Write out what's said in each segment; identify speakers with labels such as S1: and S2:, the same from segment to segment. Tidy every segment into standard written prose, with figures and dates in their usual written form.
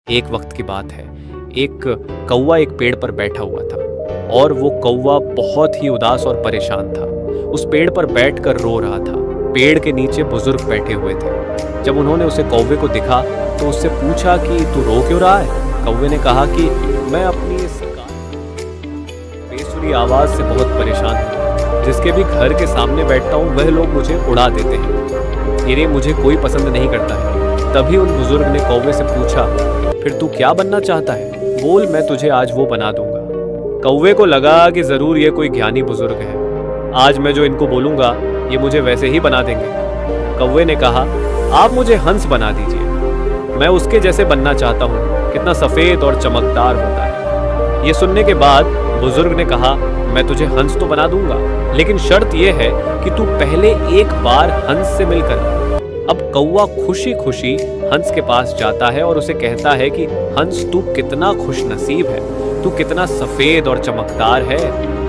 S1: एक वक्त की बात है। एक कौवा एक पेड़ पर बैठा हुआ था और वो कौवा बहुत ही उदास और परेशान था। उस पेड़ पर बैठकर रो रहा था। पेड़ के नीचे बुजुर्ग बैठे हुए थे। जब उन्होंने उसे कौवे को दिखा तो उससे पूछा कि तू रो क्यों रहा है। कौवे ने कहा कि मैं अपनी इस बेसुरी आवाज़ से बहुत परेशान हूँ। जिसके भी घर के सामने बैठता हूँ वह लोग मुझे उड़ा देते हैं। ये मुझे कोई पसंद नहीं करता है। तभी उन बुजुर्ग ने कौवे से पूछा, फिर तू क्या बनना चाहता है? बोल, मैं तुझे आज वो बना दूंगा। कौवे को लगा कि जरूर ये कोई ज्ञानी बुजुर्ग है। आज मैं जो इनको बोलूंगा ये मुझे वैसे ही बना देंगे। कौवे ने कहा, आप मुझे हंस बना दीजिए। मैं उसके जैसे बनना चाहता हूँ। कितना सफेद और चमकदार होता है। ये सुनने के बाद बुजुर्ग ने कहा, मैं तुझे हंस तो बना दूंगा, लेकिन शर्त यह है कि तू पहले एक बार हंस से मिलकर। अब कौवा खुशी खुशी हंस के पास जाता है और उसे कहता है कि हंस, तू कितना खुश नसीब है। तू कितना सफेद और चमकदार है।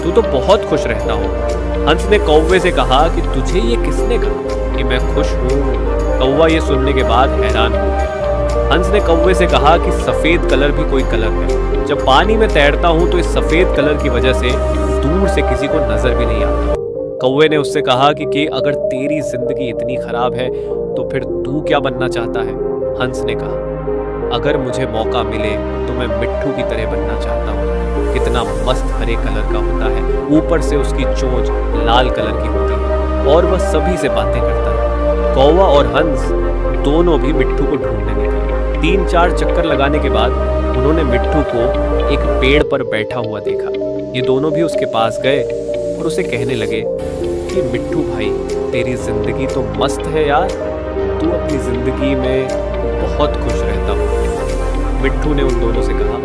S1: तू तो बहुत खुश रहता हो। हंस ने कौवे से कहा कि तुझे ये किसने कहा कि मैं खुश हूँ? कौवा ये सुनने के बाद हैरान हो। हंस ने कौवे से कहा कि सफेद कलर भी कोई कलर है। जब पानी में तैरता हूँ तो इस सफेद कलर की वजह से दूर से किसी को नजर भी नहीं आता। कौवे ने उससे कहा कि अगर तेरी जिंदगी इतनी खराब है तो फिर तू क्या बनना चाहता है? हंस ने कहा, अगर मुझे मौका मिले तो मैं मिट्ठू की तरह बनना चाहता हूँ। कितना मस्त हरे कलर का होता है, ऊपर से उसकी चोंच लाल कलर की होती है और वह सभी से बातें करता है। कौवा और हंस दोनों भी मिट्ठू को ढूंढने निकले। 3-4 चक्कर लगाने के बाद उन्होंने मिट्ठू को एक पेड़ पर बैठा हुआ देखा। ये दोनों भी उसके पास गए और उसे कहने लगे कि मिट्ठू भाई, तेरी जिंदगी तो मस्त है यार। तू अपनी जिंदगी में बहुत खुश रहता हूँ। मिट्ठू ने उन दोनों से कहा,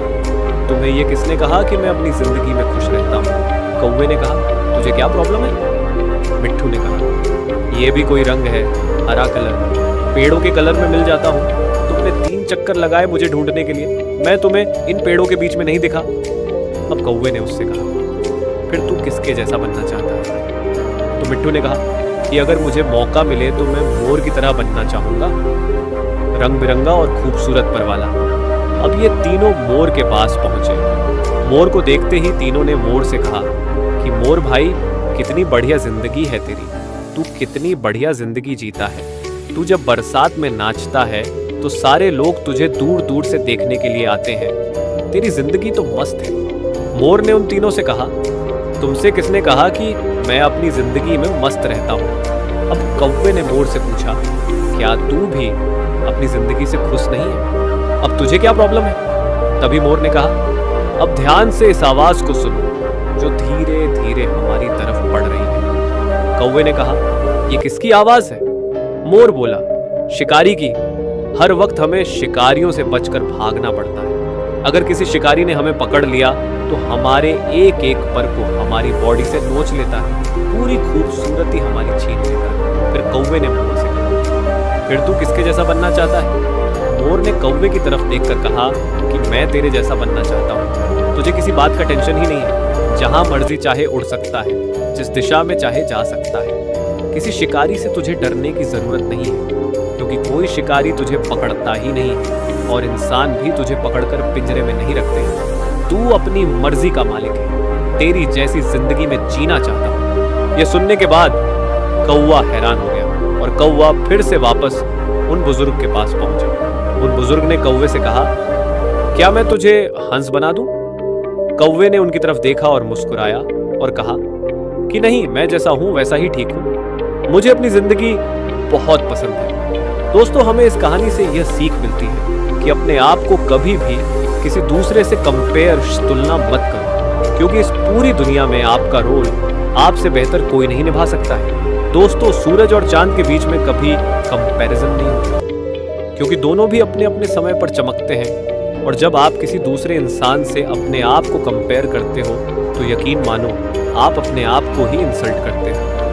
S1: तुम्हें ये किसने कहा कि मैं अपनी जिंदगी में खुश रहता हूँ? कौवे ने कहा, तुझे क्या प्रॉब्लम है? मिट्ठू ने कहा, ये भी कोई रंग है, हरा कलर। पेड़ों के कलर में मिल जाता हूँ। तुमने 3 चक्कर लगाए मुझे ढूंढने के लिए, मैं तुम्हें इन पेड़ों के बीच में नहीं दिखा। अब कौवे ने उससे कहा, फिर तू किसके जैसा बनना चाहता है? तो मिट्ठू ने कहा कि अगर मुझे मौका मिले तो मैं मोर की तरह बनना चाहूंगा, रंग बिरंगा और खूबसूरत पर वाला। अब ये तीनों मोर के पास पहुंचे। मोर को देखते ही तीनों ने मोर से कहा कि मोर भाई, कितनी बढ़िया जिंदगी है तेरी। तू कितनी बढ़िया जिंदगी जीता है। तू जब बरसात में नाचता है तो सारे लोग तुझे दूर दूर से देखने के लिए आते हैं। तेरी जिंदगी तो मस्त है। मोर ने उन तीनों से कहा, तुमसे किसने कहा कि मैं अपनी जिंदगी में मस्त रहता हूँ? अब कौवे ने मोर से पूछा, क्या तू भी अपनी जिंदगी से खुश नहीं है? अब तुझे क्या प्रॉब्लम है? तभी मोर ने कहा, अब ध्यान से इस आवाज को सुनो जो धीरे धीरे हमारी तरफ बढ़ रही है। कौवे ने कहा, ये किसकी आवाज है? मोर बोला, शिकारी की। हर वक्त हमें शिकारियों से बचकर भागना पड़ता है। अगर किसी शिकारी ने हमें पकड़ लिया तो हमारे एक एक पर को हमारी बॉडी से नोच लेता है, पूरी खूबसूरती हमारी छीन लेता है। फिर कौवे ने मोर से कहा, फिर तू किसके जैसा बनना चाहता है? मोर ने कौवे की तरफ देखकर कहा कि मैं तेरे जैसा बनना चाहता हूँ। तुझे किसी बात का टेंशन ही नहीं है। जहां मर्जी चाहे उड़ सकता है, जिस दिशा में चाहे जा सकता है। किसी शिकारी से तुझे डरने की जरूरत नहीं है, क्योंकि कोई शिकारी तुझे पकड़ता ही नहीं है और इंसान भी तुझे पकड़कर पिंजरे में नहीं रखते। तू अपनी मर्जी का मालिक है। तेरी जैसी जिंदगी में जीना चाहता हूँ। यह सुनने के बाद कौवा हैरान हो गया और कौवा फिर से वापस उन बुजुर्ग के पास पहुंचा। उन बुजुर्ग ने कौवे से कहा, क्या मैं तुझे हंस बना दूं? कौवे ने उनकी तरफ देखा और मुस्कुराया और कहा कि नहीं, मैं जैसा हूं वैसा ही ठीक हूं। मुझे अपनी जिंदगी बहुत पसंद है। दोस्तों, हमें इस कहानी से यह सीख मिलती है कि अपने आप को कभी भी किसी दूसरे से तुलना मत करो, क्योंकि इस पूरी दुनिया में आपका रोल आपसे बेहतर कोई नहीं निभा सकता है। दोस्तों, सूरज और चांद के बीच में कभी कंपैरिजन नहीं होता, क्योंकि दोनों भी अपने अपने समय पर चमकते हैं। और जब आप किसी दूसरे इंसान से अपने आप को कंपेयर करते हो तो यकीन मानो आप अपने आप को ही इंसल्ट करते हो।